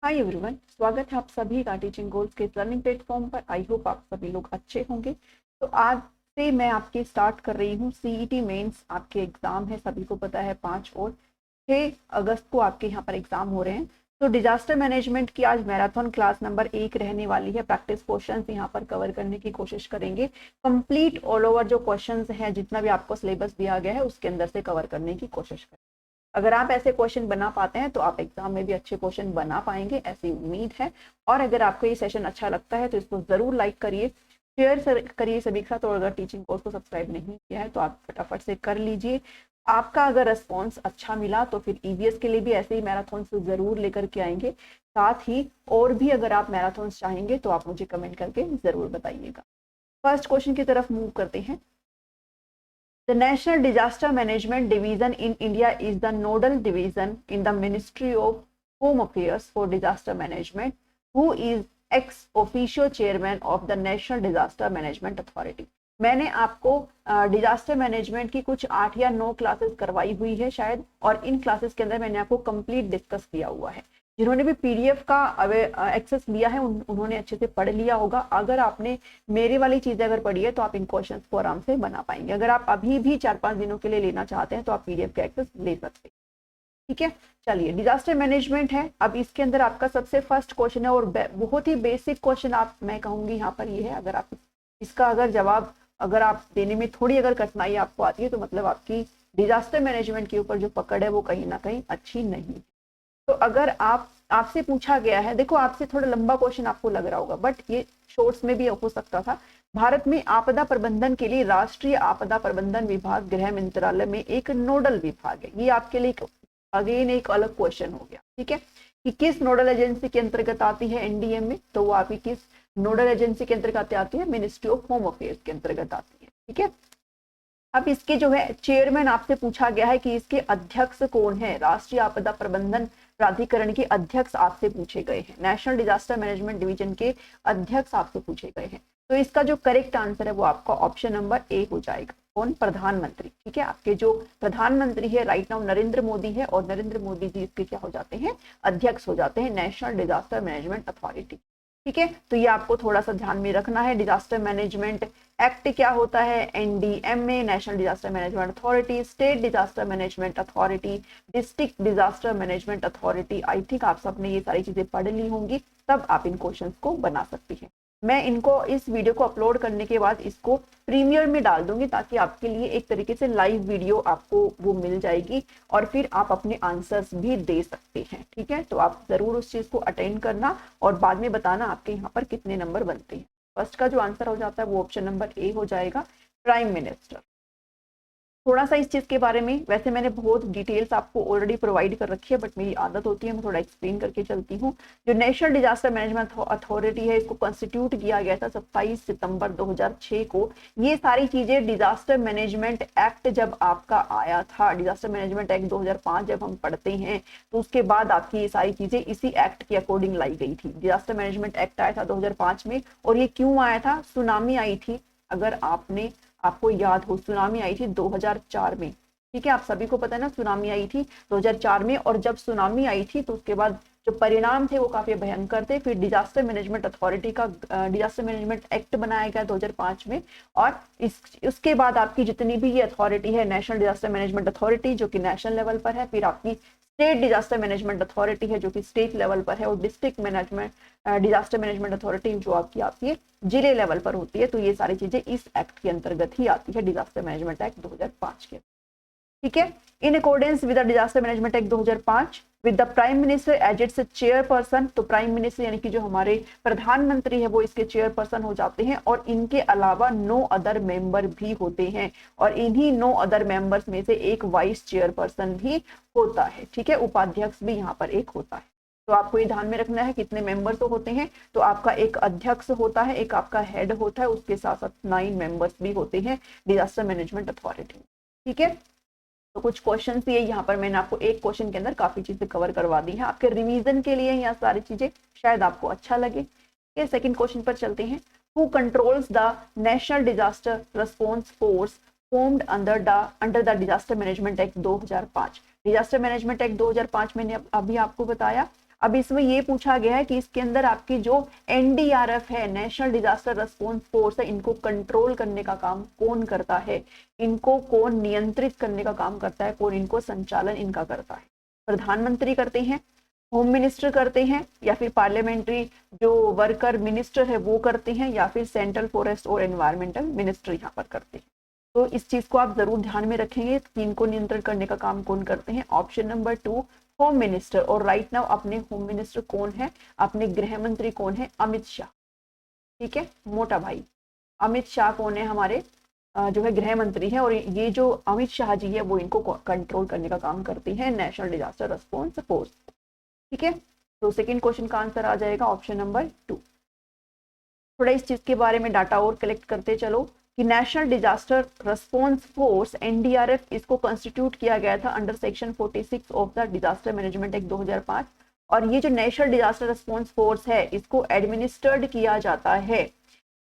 Hi everyone, स्वागत है आप सभी का टीचिंग गोल्स के लर्निंग प्लेटफॉर्म पर। आई होप आप सभी लोग अच्छे होंगे। तो आज से मैं आपकी स्टार्ट कर रही हूँ सीईटी मेंस। आपके एग्जाम है, सभी को पता है 5 और 6 अगस्त को आपके यहाँ पर एग्जाम हो रहे हैं। तो डिजास्टर मैनेजमेंट की आज मैराथन क्लास नंबर 1 रहने वाली है। प्रैक्टिस क्वेश्चंस यहाँ पर कवर करने की कोशिश करेंगे। कंप्लीट ऑल ओवर जो क्वेश्चंस हैं, जितना भी आपको सिलेबस दिया गया है उसके अंदर से कवर करने की कोशिश करें। अगर आप ऐसे क्वेश्चन बना पाते हैं तो आप एग्जाम में भी अच्छे क्वेश्चन बना पाएंगे, ऐसी उम्मीद है। और अगर आपको ये सेशन अच्छा लगता है तो इसको जरूर लाइक करिए, शेयर करिए सभी के साथ। और अगर टीचिंग कोर्स को सब्सक्राइब नहीं किया है तो आप फटाफट से कर लीजिए। आपका अगर रिस्पॉन्स अच्छा मिला तो फिर ईवीएस के लिए भी ऐसे ही मैराथन जरूर लेकर के आएंगे। साथ ही और भी अगर आप मैराथन चाहेंगे तो आप मुझे कमेंट करके जरूर बताइएगा। फर्स्ट क्वेश्चन की तरफ मूव करते हैं। The National Disaster Management Division in India is the nodal division in the Ministry of Home Affairs for Disaster Management, who is ex officio chairman of the National Disaster Management Authority. मैंने आपको disaster management की कुछ 8 या 9 classes करवाई हुई है शायद, और इन क्लासेस के अंदर मैंने आपको कंप्लीट डिस्कस किया हुआ है। जिन्होंने भी पीडीएफ का एक्सेस लिया है उन्होंने अच्छे से पढ़ लिया होगा। अगर आपने मेरी वाली चीजें अगर पढ़ी है तो आप इन क्वेश्चंस को आराम से बना पाएंगे। अगर आप अभी भी 4-5 दिनों के लिए लेना चाहते हैं तो आप पीडीएफ का एक्सेस ले सकते हैं। ठीक है, चलिए डिजास्टर मैनेजमेंट है। अब इसके अंदर आपका सबसे फर्स्ट क्वेश्चन है और बहुत ही बेसिक क्वेश्चन आप मैं कहूंगी यहाँ पर ये है। अगर आप इसका अगर जवाब अगर आप देने में थोड़ी अगर कठिनाई आपको आती है तो मतलब आपकी डिजास्टर मैनेजमेंट के ऊपर जो पकड़ है वो कहीं ना कहीं अच्छी नहीं। तो अगर आपसे पूछा गया है, देखो आपसे थोड़ा लंबा क्वेश्चन आपको लग रहा होगा बट ये शॉर्ट्स में भी हो सकता था। भारत में आपदा प्रबंधन के लिए राष्ट्रीय आपदा प्रबंधन विभाग गृह मंत्रालय में एक नोडल विभाग है। ये आपके लिए अगेन एक अलग क्वेश्चन हो गया। ठीक है, कि किस नोडल एजेंसी के अंतर्गत आती है एनडीएम में, तो वो आपकी किस नोडल एजेंसी के अंतर्गत आती है, मिनिस्ट्री ऑफ होम अफेयर्स के अंतर्गत आती है। ठीक है, अब इसके जो है चेयरमैन आपसे पूछा गया है कि इसके अध्यक्ष कौन है। राष्ट्रीय आपदा प्रबंधन प्राधिकरण के अध्यक्ष आपसे पूछे गए हैं, नेशनल डिजास्टर मैनेजमेंट डिवीजन के अध्यक्ष आपसे पूछे गए हैं। तो इसका जो करेक्ट आंसर है वो आपका ऑप्शन नंबर ए हो जाएगा। कौन? प्रधानमंत्री। ठीक है, आपके जो प्रधानमंत्री है राइट नाउ नरेंद्र मोदी है, और नरेंद्र मोदी जी इसके क्या हो जाते हैं? अध्यक्ष हो जाते हैं नेशनल डिजास्टर मैनेजमेंट अथॉरिटी। ठीक है, तो ये आपको थोड़ा सा ध्यान में रखना है। डिजास्टर मैनेजमेंट एक्ट क्या होता है? NDMA, national disaster management authority, state disaster management authority, district disaster management authority. I think आप सबने ये सारी चीजें पढ़ ली होंगी, तब आप इन क्वेश्चंस को बना सकती हैं। मैं इनको इस वीडियो को अपलोड करने के बाद इसको प्रीमियर में डाल दूंगी ताकि आपके लिए एक तरीके से लाइव वीडियो आपको वो मिल जाएगी और फिर आप अपने आंसर्स भी दे सकते हैं। ठीक है, तो आप जरूर उस चीज को अटेंड करना और बाद में बताना आपके यहाँ पर कितने नंबर बनते हैं। फर्स्ट का जो आंसर हो जाता है वो ऑप्शन नंबर ए हो जाएगा, प्राइम मिनिस्टर। थोड़ा सा इस चीज के बारे में, वैसे मैंने बहुत डिटेल्स आपको ऑलरेडी प्रोवाइड कर रखी है बट मेरी आदत होती है मैं थोड़ा एक्सप्लेन करके चलती हूँ। जो नेशनल डिजास्टर मैनेजमेंट अथॉरिटी है इसको कॉन्स्टिट्यूट किया गया था 27 सितंबर 2006 को। ये सारी चीजें डिजास्टर मैनेजमेंट एक्ट जब आपका आया था, डिजास्टर मैनेजमेंट एक्ट 2005 जब हम पढ़ते हैं तो उसके बाद आपकी ये सारी चीजें इसी एक्ट के अकॉर्डिंग लाई गई थी। डिजास्टर मैनेजमेंट एक्ट आया था 2005 में, और ये क्यों आया था? सुनामी आई थी। अगर आपको याद हो, सुनामी आई थी 2004 में। ठीक है, आप सभी को पता है ना, सुनामी आई थी 2004 में। और जब सुनामी आई थी तो उसके बाद जो परिणाम थे वो काफी भयंकर थे। फिर डिजास्टर मैनेजमेंट अथॉरिटी का डिजास्टर मैनेजमेंट एक्ट बनाया गया 2005 में, और उसके बाद आपकी जितनी भी ये अथॉरिटी है, नेशनल डिजास्टर मैनेजमेंट अथॉरिटी जो कि नेशनल लेवल पर है, फिर आपकी स्टेट डिजास्टर मैनेजमेंट अथॉरिटी है जो कि स्टेट लेवल पर है, और district management disaster management authority जो आपकी आती है जिले लेवल पर होती है। तो ये सारी चीजें इस एक्ट के अंतर्गत ही आती है, डिजास्टर मैनेजमेंट एक्ट 2005 के। ठीक है, in accordance with the disaster management act 2005 with the prime minister as its chairperson. तो प्राइम मिनिस्टर यानी कि जो हमारे प्रधानमंत्री है वो इसके चेयरपर्सन हो जाते हैं, और इनके अलावा 9 अदर मेंबर भी होते हैं, और इन्हीं 9 अदर मेंबर्स में से एक वाइस चेयरपर्सन भी होता है। ठीक है, उपाध्यक्ष भी यहाँ पर एक होता है। तो आपको ये ध्यान में रखना है कितने मेंबर तो होते हैं। तो आपका एक अध्यक्ष होता है, एक आपका हेड होता है, उसके साथ साथ 9 मेंबर्स भी होते हैं डिजास्टर मैनेजमेंट अथॉरिटी। ठीक है, तो कुछ क्वेश्चन ये यहाँ पर मैंने आपको एक क्वेश्चन के अंदर काफी चीजें कवर करवा दी हैं आपके रिवीजन के लिए। यहाँ सारी चीजें शायद आपको अच्छा लगे। ये सेकंड क्वेश्चन पर चलते हैं। Who controls the national disaster response force formed under the disaster management act 2005। Disaster management act 2005 मैंने अभी आपको बताया। अब इसमें ये पूछा गया है कि इसके अंदर आपकी जो एनडीआरएफ है, नेशनल डिजास्टर रिस्पांस फोर्स है, इनको कंट्रोल करने का काम कौन करता है, इनको कौन नियंत्रित करने का काम करता है, कौन इनको संचालन इनका करता है? प्रधानमंत्री करते हैं, होम मिनिस्टर करते हैं, या फिर पार्लियामेंट्री जो वर्कर मिनिस्टर है वो करते हैं, या फिर सेंट्रल फॉरेस्ट और एनवायरमेंटल मिनिस्टर यहाँ पर करते हैं। तो इस चीज को आप जरूर ध्यान में रखेंगे कि इनको नियंत्रण करने का काम कौन करते हैं। Option number 2 home minister. और राइट नाउ अपने होम मिनिस्टर कौन है, अपने गृह मंत्री कौन है? अमित शाह। ठीक है, मोटा भाई अमित शाह कौन है? हमारे जो है गृह मंत्री है, और ये जो अमित शाह जी है वो इनको कंट्रोल करने का काम करती है नेशनल डिजास्टर रिस्पांस फोर्स। ठीक है, तो सेकंड क्वेश्चन का आंसर आ जाएगा ऑप्शन नंबर 2। थोड़ा इस चीज के बारे में डाटा और कलेक्ट करते चलो कि national disaster response force NDRF इसको कंस्टिट्यूट किया गया था under section 46 of the disaster management act 2005। और ये जो नेशनल डिजास्टर रिस्पांस फोर्स है इसको एडमिनिस्टर्ड किया जाता है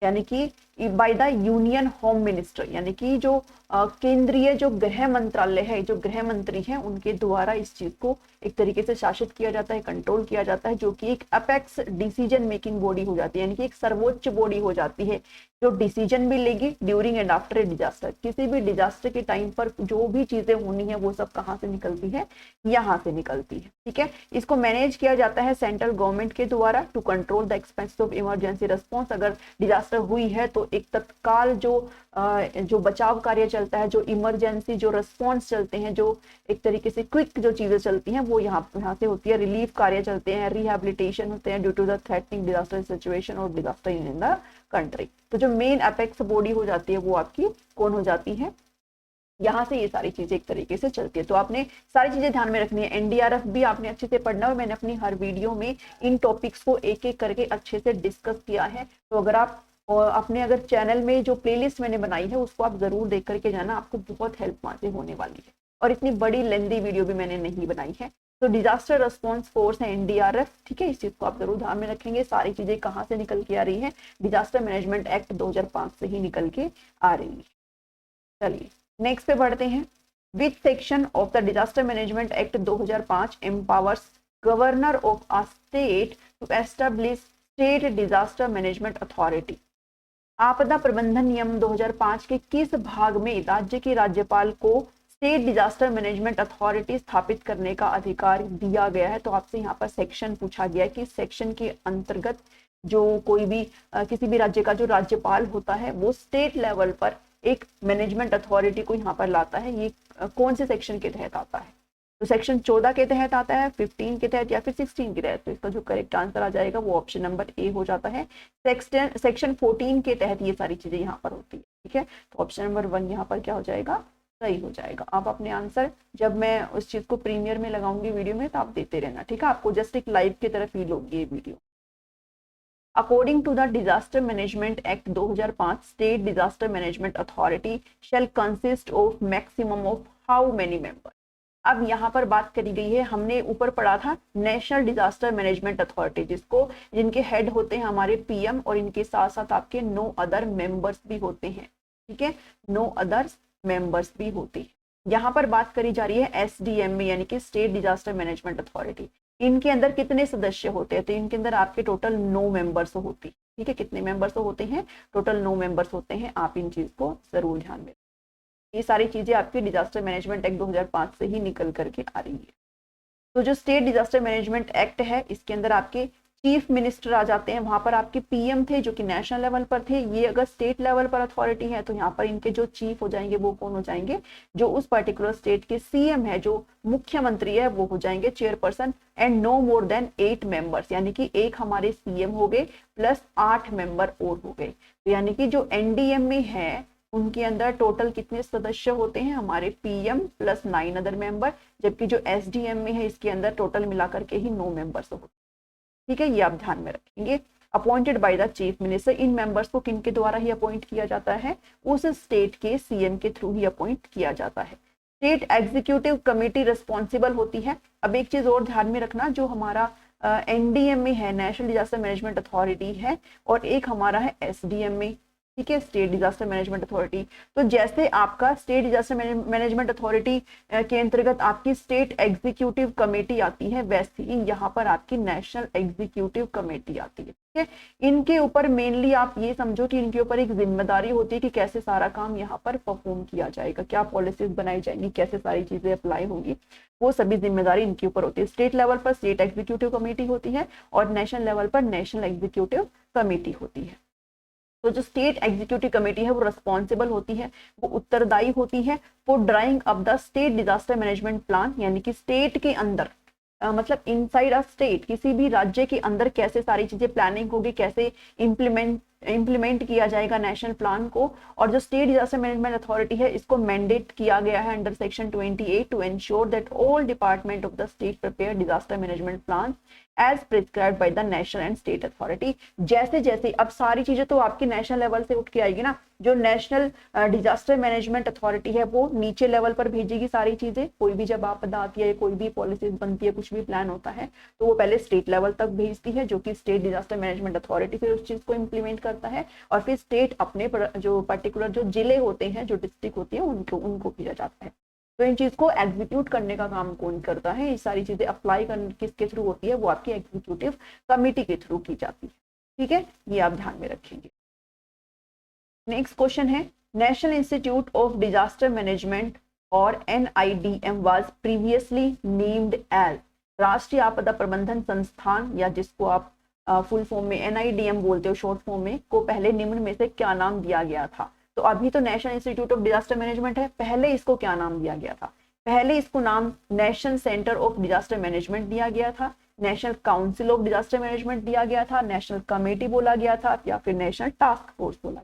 यानी कि by the union home minister, यानी कि जो केंद्रीय जो गृह मंत्रालय है, जो गृह मंत्री हैं उनके द्वारा इस चीज को एक तरीके से शासित किया जाता है, कंट्रोल किया जाता है, जो कि एक अपेक्स डिसीजन मेकिंग बॉडी हो जाती है, यानी कि एक सर्वोच्च बॉडी हो जाती है जो डिसीजन भी लेगी during and after a disaster. किसी भी डिजास्टर के टाइम पर जो भी चीजें होनी है वो सब कहाँ से निकलती है? यहाँ से निकलती है। ठीक है, इसको मैनेज किया जाता है सेंट्रल गवर्नमेंट के द्वारा to control the expense of emergency response. अगर डिजास्टर हुई है तो एक तत्काल जो बचाव कार्य चलता है, जो इमरजेंसी जो रिस्पांस चलते हैं, जो एक तरीके से क्विक जो चीजें चलती हैं वो यहाँ से होती है। रिलीफ कार्य चलते हैं, रिहेबिलिटेशन होते हैं due to the threatening disaster situation और डिजास्टर इन द कंट्री। तो जो मेन अपेक्स बॉडी हो जाती है वो आपकी कौन हो जाती है? यहाँ से ये सारी चीजें एक तरीके से चलती है। तो आपने सारी चीजें ध्यान में रखनी है। एनडीआरएफ भी आपने अच्छे से पढ़ना है, मैंने अपनी हर वीडियो में इन टॉपिक्स को एक एक करके अच्छे से डिस्कस किया है। तो अगर आप अपने अगर चैनल में जो प्लेलिस्ट मैंने बनाई है उसको आप जरूर देख करके जाना, आपको बहुत हेल्प वहां से होने वाली है। और इतनी बड़ी लेंदी वीडियो भी मैंने नहीं बनाई है। तो डिजास्टर रिस्पांस फोर्स है एनडीआरएफ। ठीक है, इस चीज को आप जरूर ध्यान में रखेंगे। सारी चीजें कहाँ से निकल के आ रही है? डिजास्टर मैनेजमेंट एक्ट 2005 से ही निकल के आ रही है। चलिए नेक्स्ट पे बढ़ते हैं। Which section of the disaster management act 2005 empowers governor of a state to establish state disaster management authority? आपदा प्रबंधन नियम 2005 के किस भाग में राज्य के राज्यपाल को स्टेट डिजास्टर मैनेजमेंट अथॉरिटी स्थापित करने का अधिकार दिया गया है? तो आपसे यहाँ पर सेक्शन पूछा गया है कि सेक्शन के अंतर्गत जो कोई भी किसी भी राज्य का जो राज्यपाल होता है वो स्टेट लेवल पर एक मैनेजमेंट अथॉरिटी को यहाँ पर लाता है। ये कौन से सेक्शन के तहत आता है? तो सेक्शन 14 के तहत आता है, 15 के तहत, या फिर 16 के तहत? तो इसका जो करेक्ट आंसर आ जाएगा वो ऑप्शन नंबर ए हो जाता है। सेक्शन 14 के तहत ये सारी चीजें यहाँ पर होती है। ठीक है, तो ऑप्शन नंबर 1 यहाँ पर क्या हो जाएगा? सही हो जाएगा। आप अपने आंसर जब मैं उस चीज को प्रीमियर में लगाऊंगी वीडियो में तो आप देते रहना। ठीक है, आपको जस्ट एक लाइव की तरह फील होगी ये video. According to the Disaster Management Act 2005, State Disaster Management Authority shall consist of maximum of how many members? अब यहाँ पर बात करी गई है, हमने ऊपर पढ़ा था नेशनल डिजास्टर मैनेजमेंट अथॉरिटी, जिनके हेड होते हैं हमारे पीएम, और इनके साथ साथ आपके 9 अदर मेंबर्स भी होते हैं। ठीक है, 9 अदर मेंबर्स भी होते हैं। यहाँ पर बात करी जा रही है एसडीएम यानी कि स्टेट डिजास्टर मैनेजमेंट अथॉरिटी। इनके अंदर कितने सदस्य होते हैं? तो इनके अंदर आपके टोटल 9 मेंबर्स होती है। ठीक है, कितने मेंबर्स होते हैं? टोटल 9 मेंबर्स होते हैं। आप इन चीज को जरूर ध्यान में, ये सारी चीजें आपकी डिजास्टर मैनेजमेंट एक्ट 2005 से ही निकल करके आ रही है। तो जो स्टेट डिजास्टर मैनेजमेंट एक्ट है इसके अंदर आपके चीफ मिनिस्टर आ जाते हैं। वहां पर आपके पीएम थे जो कि नेशनल लेवल पर थे। ये अगर स्टेट लेवल पर अथॉरिटी है तो यहाँ पर इनके जो चीफ हो जाएंगे वो कौन हो जाएंगे? जो उस पर्टिकुलर स्टेट के सीएम है, जो मुख्यमंत्री है, वो हो जाएंगे chairperson. And no more than 8 members, यानी कि एक हमारे सीएम हो गए प्लस 8 मेंबर और हो गए। तो यानी कि जो एनडीएम में है उनके अंदर टोटल कितने सदस्य होते हैं? हमारे पीएम प्लस 9 अदर मेंबर, जबकि जो एसडीएम में है इसके अंदर टोटल मिलाकर के ही 9 मेंबर्स होते हैं। ठीक है, ये आप ध्यान में रखेंगे। Appointed by the chief minister, in members को किनके द्वारा ही अपॉइंट किया जाता है? उस स्टेट के सीएम के थ्रू ही अपॉइंट किया जाता है। स्टेट एग्जीक्यूटिव कमेटी रिस्पॉन्सिबल होती है। अब एक चीज और ध्यान में रखना, जो हमारा एनडीएम में है, नेशनल डिजास्टर मैनेजमेंट अथॉरिटी है, और एक हमारा है एसडीएम में। ठीक है, स्टेट डिजास्टर मैनेजमेंट अथॉरिटी। तो जैसे आपका स्टेट डिजास्टर मैनेजमेंट अथॉरिटी के अंतर्गत आपकी स्टेट एग्जीक्यूटिव कमेटी आती है, वैसे ही यहाँ पर आपकी नेशनल एग्जीक्यूटिव कमेटी आती है। ठीक है, इनके ऊपर मेनली आप ये समझो कि इनके ऊपर एक जिम्मेदारी होती है कि कैसे सारा काम यहाँ पर परफॉर्म किया जाएगा, क्या पॉलिसीज बनाई जाएंगी, कैसे सारी चीजें अप्लाई होंगी, वो सभी जिम्मेदारी इनके ऊपर होती है। स्टेट लेवल पर स्टेट एग्जीक्यूटिव कमेटी होती है और नेशनल लेवल पर नेशनल एग्जीक्यूटिव कमेटी होती है। तो जो स्टेट एग्जीक्यूटिव कमेटी है वो रिस्पॉन्सिबल होती है, वो उत्तरदायी होती है for drawing up the state disaster management plan, यानी कि स्टेट के अंदर मतलब इनसाइड अ स्टेट, किसी भी राज्य के अंदर कैसे सारी चीजें प्लानिंग होगी, कैसे इम्प्लीमेंट किया जाएगा नेशनल प्लान को। और जो स्टेट डिजास्टर मैनेजमेंट अथॉरिटी है, इसको मैंडेट किया गया है under section 28 to ensure that all department of the state prepare disaster management plan as prescribed by the national and state authority. जैसे जैसे अब सारी चीजें तो आपकी नेशनल लेवल से उठ के आएगी ना, जो नेशनल डिजास्टर मैनेजमेंट अथॉरिटी है वो नीचे लेवल पर भेजेगी सारी चीजें। कोई भी जब आपदा आती है, कोई भी पॉलिसीज बनती है, कुछ भी प्लान होता है, तो वो पहले स्टेट लेवल तक भेजती है, जो कि स्टेट डिजास्टर मैनेजमेंट अथॉरिटी फिर उस चीज को इम्प्लीमेंट करता है, और फिर स्टेट अपने जो पर्टिकुलर जो जिले होते हैं, जो डिस्ट्रिक्ट होती है, उनको भेजा जाता है। तो इन चीज को एग्जीक्यूट करने का काम कौन करता है, ये सारी चीजें अप्लाई करने किसके थ्रू होती है, वो आपकी एग्जीक्यूटिव कमेटी के थ्रू की जाती है। ठीक है, ये आप ध्यान में रखेंगे। नेक्स्ट क्वेश्चन है, national institute of disaster management और NIDM was previously named as, राष्ट्रीय आपदा प्रबंधन संस्थान, या जिसको आप फुल फॉर्म में NIDM बोलते हो शॉर्ट फॉर्म में, को पहले निम्न में से क्या नाम दिया गया था। तो अभी तो national institute of disaster management है, पहले इसको क्या नाम दिया गया था? पहले इसको नाम national centre of disaster management दिया गया था, national council of disaster management दिया गया था, नेशनल कमेटी बोला गया था, या फिर नेशनल टास्क फोर्स बोला गया।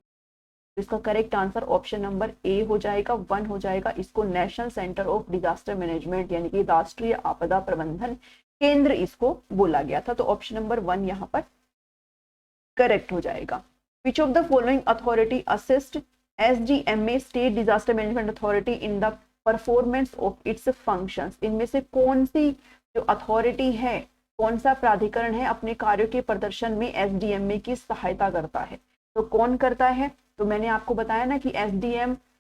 तो इसका correct answer option number A हो जाएगा, 1 हो जाएगा। इसको national centre of disaster management यानी कि राष्ट्रीय आपदा प्रबंधन केंद्र इसको बोला गया था। तो ऑप्शन नंबर 1 यहाँ पर करेक्ट हो जाएगा। विच of the following authority assist SDMA state disaster management authority in the performance of its functions, इनमें से कौन सी जो अथॉरिटी है, कौन सा प्राधिकरण है अपने कार्यों के प्रदर्शन में SDMA की सहायता करता है? तो कौन करता है? तो मैंने आपको बताया ना कि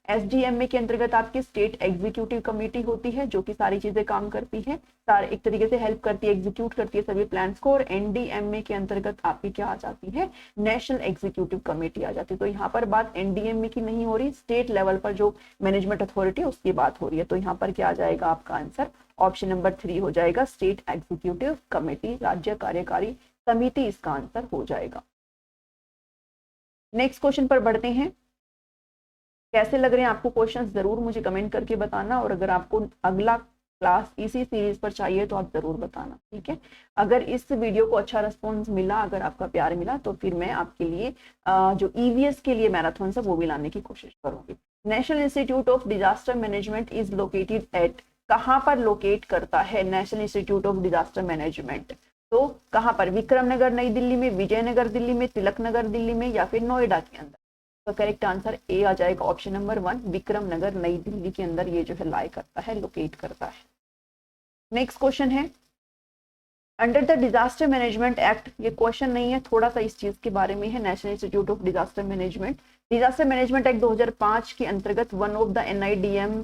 SDMA के अंतर्गत आपकी स्टेट एग्जीक्यूटिव कमेटी होती है, जो कि सारी चीजें काम करती है, सारे एक तरीके से हेल्प करती है, एग्जीक्यूट करती है सभी प्लान्स को। और NDMA के अंतर्गत आपकी क्या आ जाती है? नेशनल एग्जीक्यूटिव कमेटी आ जाती है। तो यहाँ पर बात NDMA की नहीं हो रही, स्टेट लेवल पर जो मैनेजमेंट अथॉरिटी है उसकी बात हो रही है। तो यहाँ पर क्या आ जाएगा आपका आंसर? ऑप्शन नंबर 3 हो जाएगा, स्टेट एग्जीक्यूटिव कमेटी, राज्य कार्यकारी समिति इसका आंसर हो जाएगा। नेक्स्ट क्वेश्चन पर बढ़ते हैं। कैसे लग रहे हैं आपको क्वेश्चंस, जरूर मुझे कमेंट करके बताना, और अगर आपको अगला क्लास इसी सीरीज पर चाहिए तो आप जरूर बताना। ठीक है, अगर इस वीडियो को अच्छा रिस्पॉन्स मिला, अगर आपका प्यार मिला, तो फिर मैं आपके लिए जो EVS के लिए मैराथन है वो भी लाने की कोशिश करूंगी। National institute of disaster management is located at, कहाँ पर लोकेट करता है national institute of disaster management? तो कहाँ पर? विक्रम नगर नई दिल्ली में, विजयनगर दिल्ली में, तिलक नगर दिल्ली में, या फिर नोएडा के अंदर? तो करेक्ट आंसर ए आ जाएगा, ऑप्शन नंबर 1, विक्रम नगर नई दिल्ली के अंदर ये जो है लाई करता है, लोकेट करता है। नेक्स्ट क्वेश्चन है, under the disaster management act, ये क्वेश्चन नहीं है, थोड़ा सा इस चीज के बारे में है, national institute of disaster management, disaster management act 2005 के अंतर्गत वन ऑफ द NIDM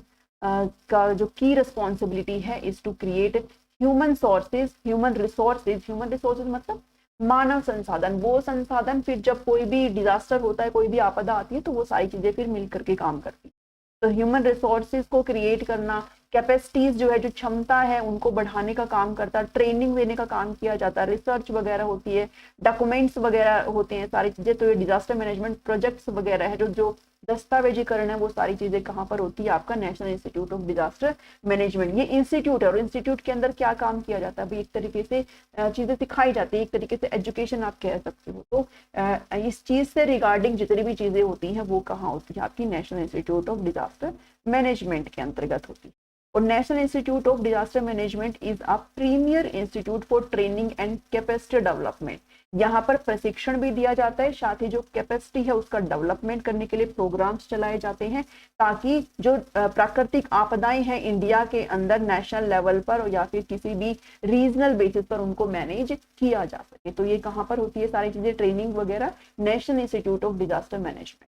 का जो की रिस्पॉन्सिबिलिटी है is to create human resources मतलब मानव संसाधन। वो संसाधन फिर जब कोई भी डिजास्टर होता है, कोई भी आपदा आती है, तो वो सारी चीजें फिर मिल करके काम करती है। तो ह्यूमन रिसोर्सेज को क्रिएट करना, कैपेसिटीज जो है, जो क्षमता है, उनको बढ़ाने का काम करता है, ट्रेनिंग देने का काम किया जाता है, रिसर्च वगैरह होती है, डॉक्यूमेंट्स वगैरह होते हैं, सारी चीजें। तो ये डिजास्टर मैनेजमेंट प्रोजेक्ट्स वगैरह है, जो दस्तावेजीकरण है, वो सारी चीजें कहाँ पर होती है? आपका national institute of disaster management. ये इंस्टीट्यूट है, और इंस्टीट्यूट के अंदर क्या काम किया जाता है? भाई एक तरीके से चीजें सिखाई जाती है, एक तरीके से एजुकेशन आप कह सकते हो। तो इस चीज से रिगार्डिंग जितनी भी चीजें होती हैं वो कहाँ होती है? आपकी national institute of disaster management के अंतर्गत होती है। और national institute of disaster management is a premier institute for training and capacity development. यहाँ पर प्रशिक्षण भी दिया जाता है, साथ ही जो कैपेसिटी है उसका डेवलपमेंट करने के लिए प्रोग्राम्स चलाए जाते हैं, ताकि जो प्राकृतिक आपदाएं हैं इंडिया के अंदर नेशनल लेवल पर या फिर किसी भी रीजनल बेसिस पर उनको मैनेज किया जा सके। तो ये कहाँ पर होती है सारी चीजें, ट्रेनिंग वगैरह? National institute of disaster management.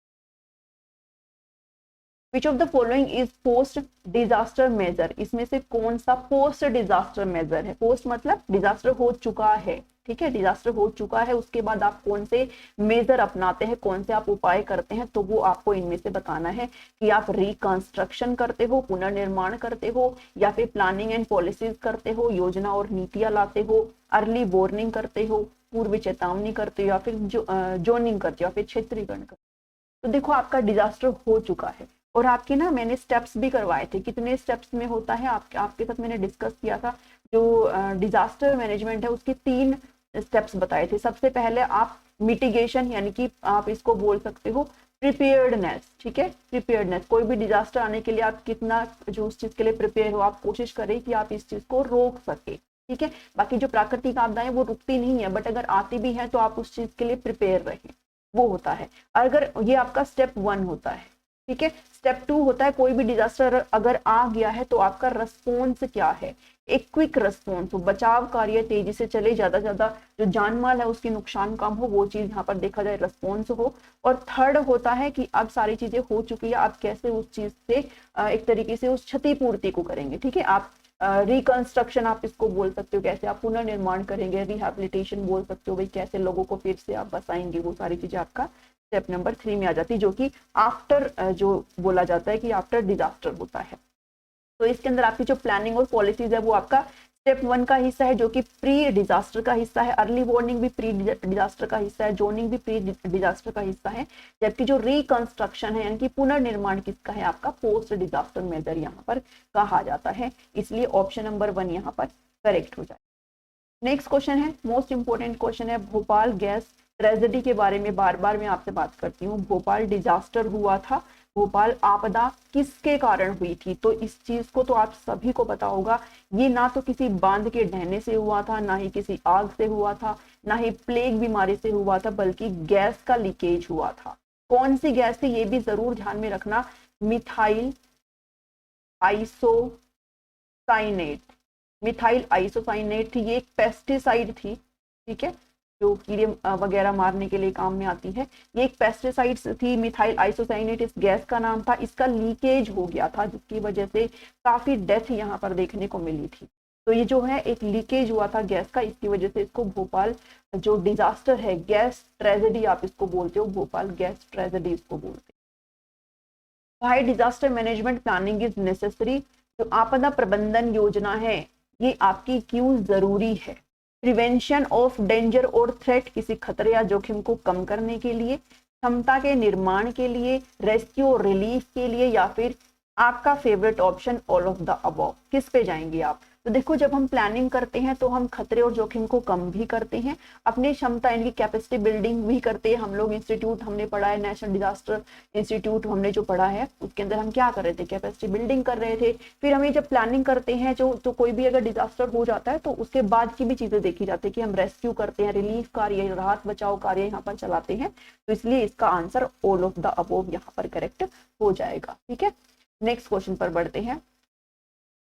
Which of the following is post disaster measure, इसमें से कौन सा पोस्ट डिजास्टर मेजर है? पोस्ट मतलब डिजास्टर हो चुका है, ठीक है, डिजास्टर हो चुका है, उसके बाद आप कौन से मेजर अपनाते हैं, कौन से आप उपाय करते हैं, तो वो आपको इनमें से बताना है कि आप रिकंस्ट्रक्शन करते हो, पुनर्निर्माण करते हो, या फिर प्लानिंग एंड पॉलिसीज करते हो, योजना और नीतियां लाते हो, अर्ली वार्निंग करते हो, पूर्व चेतावनी करते हो, या फिर जोनिंग करते हो, या फिर क्षेत्रीकरण करते हो। तो देखो आपका डिजास्टर हो चुका है और आपके ना मैंने स्टेप्स भी करवाए थे, कितने स्टेप्स में होता है आपके साथ मैंने डिस्कस किया था। जो डिजास्टर मैनेजमेंट है उसके 3 स्टेप्स बताए थे। सबसे पहले आप मिटिगेशन, यानी कि आप इसको बोल सकते हो प्रिपेयर्डनेस, ठीक है, प्रिपेयर्डनेस, कोई भी डिजास्टर आने के लिए आप कितना जो उस चीज के लिए प्रिपेयर हो, आप कोशिश करें कि आप इस चीज को रोक सके, ठीक है। बाकी जो प्राकृतिक आपदाएं वो रुकती नहीं है, बट अगर आती भी है तो आप उस चीज के लिए प्रिपेयर रहें, वो होता है। अगर ये आपका स्टेप 1 होता है, ठीक है। स्टेप 2 होता है कोई भी डिजास्टर अगर आ गया है तो आपका रिस्पॉन्स क्या है, एक क्विक रिस्पॉन्स हो, बचाव कार्य तेजी से चले, ज्यादा ज्यादा जो जान माल है उसकी नुकसान कम हो, वो चीज यहाँ पर देखा जाए रिस्पॉन्स हो। और थर्ड होता है कि अब सारी चीजें हो चुकी है, आप कैसे उस चीज से एक तरीके से उस क्षतिपूर्ति को करेंगे, ठीक है। आप रिकंस्ट्रक्शन आप इसको बोल सकते हो, कैसे आप पुनर्निर्माण करेंगे, रिहैबिलिटेशन बोल सकते हो, भाई कैसे लोगों को फिर से आप बसाएंगे, वो सारी चीजें आपका स्टेप नंबर 3 में आ जाती है, जो कि आफ्टर जो बोला जाता है कि आफ्टर डिजास्टर होता है। तो इसके अंदर आपकी जो प्लानिंग और पॉलिसीज है वो आपका स्टेप 1 का हिस्सा है, जो कि प्री डिजास्टर का हिस्सा है। अर्ली वार्निंग भी प्री डिजास्टर का हिस्सा है, जोनिंग भी प्री डिजास्टर का हिस्सा है, जबकि जो रिकंस्ट्रक्शन है यानी कि पुनर्निर्माण किसका है, आपका पोस्ट डिजास्टर मेजर यहाँ पर कहा जाता है। इसलिए ऑप्शन नंबर 1 यहाँ पर करेक्ट हो जाए। नेक्स्ट क्वेश्चन है, मोस्ट इंपोर्टेंट क्वेश्चन है, भोपाल गैस ट्रेजेडी के बारे में बार बार मैं आपसे बात करती हूँ। भोपाल डिजास्टर हुआ था, भोपाल आपदा किसके कारण हुई थी? तो इस चीज को तो आप सभी को पता होगा, ये ना तो किसी बांध के ढहने से हुआ था, ना ही किसी आग से हुआ था, ना ही प्लेग बीमारी से हुआ था, बल्कि गैस का लीकेज हुआ था। कौन सी गैस थी ये भी जरूर ध्यान में रखना, मिथाइल आइसोसाइनेट, मिथाइल आइसोसाइनेट थी, ये एक पेस्टिसाइड थी, ठीक है, जो कीड़े वगैरह मारने के लिए काम में आती है। ये एक पेस्टिसाइड थी, मिथाइल आइसोसाइनेट इस गैस का नाम था। इसका लीकेज हो गया था जिसकी वजह से काफी डेथ यहाँ पर देखने को मिली थी। तो ये जो है एक लीकेज हुआ था गैस का, इसकी वजह से इसको भोपाल जो डिजास्टर है, गैस ट्रेजेडी आप इसको बोलते हो, भोपाल गैस ट्रेजेडी इसको बोलते हो। High disaster management planning is necessary, जो आपदा प्रबंधन योजना है ये आपकी क्यों जरूरी है? प्रिवेंशन ऑफ डेंजर और थ्रेट, किसी खतरे या जोखिम को कम करने के लिए, क्षमता के निर्माण के लिए, रेस्क्यू और रिलीफ के लिए, या फिर आपका favourite option all of the above, किस पे जाएंगे आप? तो देखो जब हम प्लानिंग करते हैं तो हम खतरे और जोखिम को कम भी करते हैं, अपनी क्षमता इनकी कैपेसिटी बिल्डिंग भी करते हैं। हम लोग इंस्टीट्यूट हमने पढ़ा है, नेशनल डिजास्टर इंस्टीट्यूट हमने जो पढ़ा है उसके अंदर हम क्या कर रहे थे, कैपेसिटी बिल्डिंग कर रहे थे। फिर हमें जब प्लानिंग करते हैं जो तो कोई भी अगर डिजास्टर हो जाता है तो उसके बाद की भी चीजें देखी जाती है कि हम रेस्क्यू करते हैं, रिलीफ कार्य, राहत बचाव कार्य यहाँ पर चलाते हैं। तो इसलिए इसका answer all of the above यहाँ पर करेक्ट हो जाएगा, ठीक है। नेक्स्ट क्वेश्चन पर बढ़ते हैं।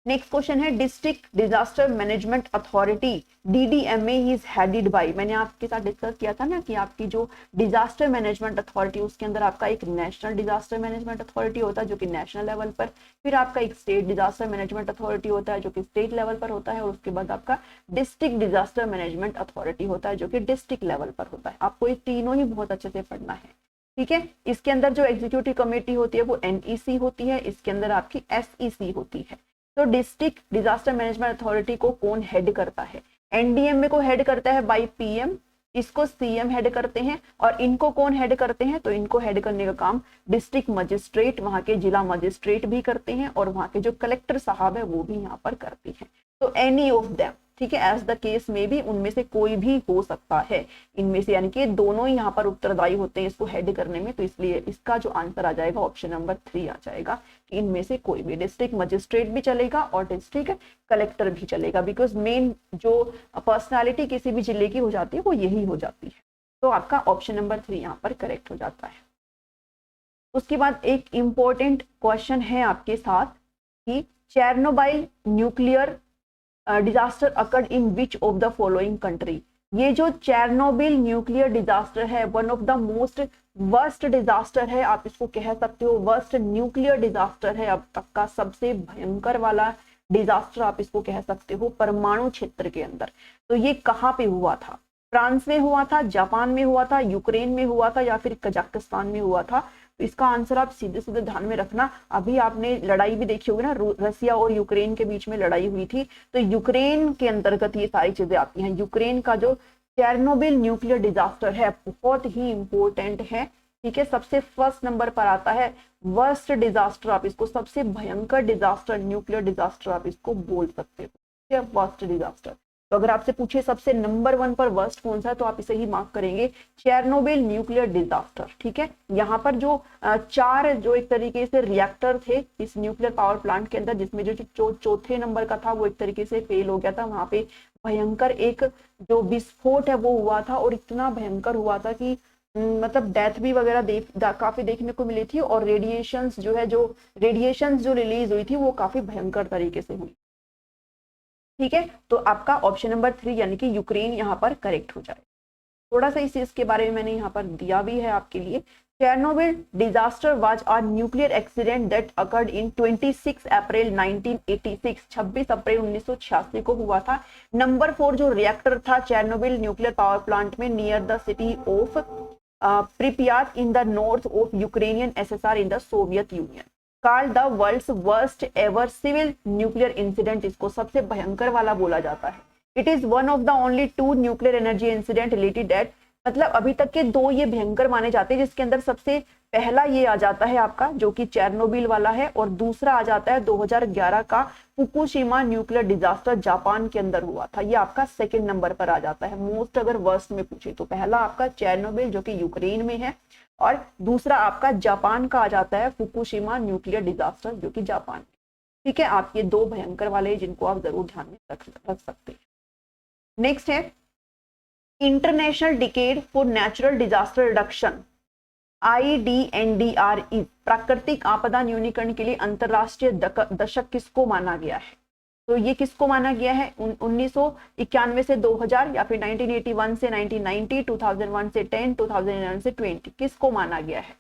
नेक्स्ट क्वेश्चन है, district disaster management authority DDMA is headed by, मैंने आपके साथ डिस्कस किया था ना कि आपकी जो डिजास्टर मैनेजमेंट अथॉरिटी उसके अंदर आपका एक नेशनल डिजास्टर मैनेजमेंट अथॉरिटी होता है जो कि नेशनल लेवल पर, फिर आपका एक स्टेट डिजास्टर मैनेजमेंट अथॉरिटी होता है जो कि स्टेट लेवल पर होता है, और उसके बाद आपका डिस्ट्रिक्ट डिजास्टर मैनेजमेंट अथॉरिटी होता है जो कि डिस्ट्रिक्ट लेवल पर होता है। आपको ये तीनों ही बहुत अच्छे से पढ़ना है, ठीक है। इसके अंदर जो एग्जीक्यूटिव कमेटी होती है वो NEC होती है, इसके अंदर आपकी SEC होती है। तो डिस्ट्रिक्ट डिजास्टर मैनेजमेंट अथॉरिटी को कौन हेड करता है? NDMA को हेड करता है बाय PM, इसको CM हेड करते हैं, और इनको कौन हेड करते हैं? तो इनको हेड करने का काम डिस्ट्रिक्ट मजिस्ट्रेट, वहां के जिला मजिस्ट्रेट भी करते हैं, और वहां के जो कलेक्टर साहब है वो भी यहाँ पर करते हैं। तो एनी ऑफ देम, ठीक है, एज द केस में भी उनमें से कोई भी हो सकता है इनमें से, यानी कि दोनों ही यहाँ पर उत्तरदायी होते हैं इसको हेड करने में। तो इसलिए इसका जो आंसर आ जाएगा ऑप्शन नंबर 3 आ जाएगा कि इनमें से कोई भी, डिस्ट्रिक्ट मजिस्ट्रेट भी चलेगा और डिस्ट्रिक्ट कलेक्टर भी चलेगा, बिकॉज मेन जो पर्सनैलिटी किसी भी जिले की हो जाती है वो यही हो जाती है। तो आपका ऑप्शन नंबर 3 यहाँ पर करेक्ट हो जाता है। उसके बाद एक इंपॉर्टेंट क्वेश्चन है आपके साथ कि Chernobyl nuclear disaster occurred in which of the following country, ये जो चेरनोबिल न्यूक्लियर डिजास्टर है, one of the most worst disaster है, आप इसको कह सकते हो वर्स्ट न्यूक्लियर डिजास्टर है, अब तक का सबसे भयंकर वाला डिजास्टर आप इसको कह सकते हो परमाणु क्षेत्र के अंदर। तो ये कहाँ पे हुआ था? फ्रांस में हुआ था, जापान में हुआ था, यूक्रेन में हुआ था, या फिर कजाकिस्तान में हुआ था? तो इसका आंसर आप सीधे सीधे ध्यान में रखना। अभी आपने लड़ाई भी देखी होगी ना, रसिया और यूक्रेन के बीच में लड़ाई हुई थी, तो यूक्रेन के अंतर्गत ये सारी चीजें आती हैं। यूक्रेन का जो चेरनोबिल न्यूक्लियर डिजास्टर है बहुत ही इंपॉर्टेंट है, ठीक है। सबसे फर्स्ट नंबर पर आता है वर्स्ट डिजास्टर, आप इसको सबसे भयंकर डिजास्टर, न्यूक्लियर डिजास्टर आप इसको बोल सकते हो, ठीक है, वर्स्ट डिजास्टर। तो अगर आपसे पूछे सबसे नंबर 1 पर वर्स्ट कौन सा है, तो आप इसे ही मार्क करेंगे चेरनोबिल न्यूक्लियर डिजास्टर, ठीक है। यहाँ पर जो 4 जो एक तरीके से रिएक्टर थे इस न्यूक्लियर पावर प्लांट के अंदर, जिसमें जो चौथे नंबर का था वो एक तरीके से फेल हो गया था। वहां पे भयंकर एक जो विस्फोट है वो हुआ था, और इतना भयंकर हुआ था कि मतलब डेथ भी वगैरह काफी देखने को मिली थी, और रेडिएशंस जो रिलीज हुई थी वो काफी भयंकर तरीके से हुई, ठीक है। तो आपका ऑप्शन नंबर 3 यानी कि यूक्रेन यहाँ पर करेक्ट हो जाए। थोड़ा सा इस चीज के बारे में मैंने यहाँ पर दिया भी है आपके लिए। Chernobyl disaster was a nuclear accident that occurred in 26 अप्रैल 1986, 26 अप्रैल 1986 को हुआ था। नंबर 4 जो रिएक्टर था चेरनोबिल न्यूक्लियर पावर प्लांट में near the city of Pripyat in the north of Ukrainian SSR in the Soviet Union, called the world's worst ever civil nuclear incident, इसको सबसे भयंकर वाला बोला जाता है। It is one of the only 2 nuclear energy incident related eight, मतलब अभी तक के 2 ये भयंकर माने जाते हैं, जिसके अंदर सबसे पहला ये आ जाता है आपका जो कि चेरनोबिल वाला है, और दूसरा आ जाता है 2011 का फुकुशिमा न्यूक्लियर डिजास्टर जापान के अंदर हुआ था, ये आपका सेकंड नंबर पर आ जाता है मोस्ट अगर वर्स्ट में पूछे तो। पहला आपका चेरनोबिल जो कि यूक्रेन में है, और दूसरा आपका जापान का आ जाता है फुकुशिमा न्यूक्लियर डिजास्टर जो कि जापान में, ठीक है। आप ये 2 भयंकर वाले जिनको आप जरूर ध्यान में रख सकते हैं। नेक्स्ट है international decade for natural disaster reduction, IDNDR is, प्राकृतिक आपदा न्यूनीकरण के लिए अंतरराष्ट्रीय दशक किसको माना गया है? तो ये किसको माना गया है? 1991 से 2000, या फिर 1981 से 1990, 2001 से 10, 2011 से 20, किसको माना गया है?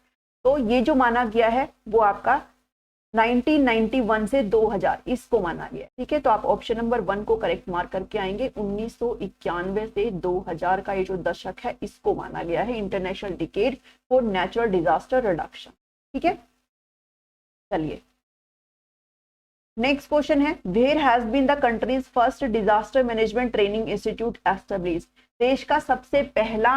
तो ये जो माना गया है वो आपका 1991 से 2000 इसको माना गया है, ठीक है। तो आप ऑप्शन नंबर 1 को करेक्ट मार्क करके आएंगे। 1991 से 2000 का ये जो दशक है इसको माना गया है international decade for natural disaster reduction, ठीक है। चलिए नेक्स्ट क्वेश्चन है, where has been the country's first disaster management training institute establish, देश का सबसे पहला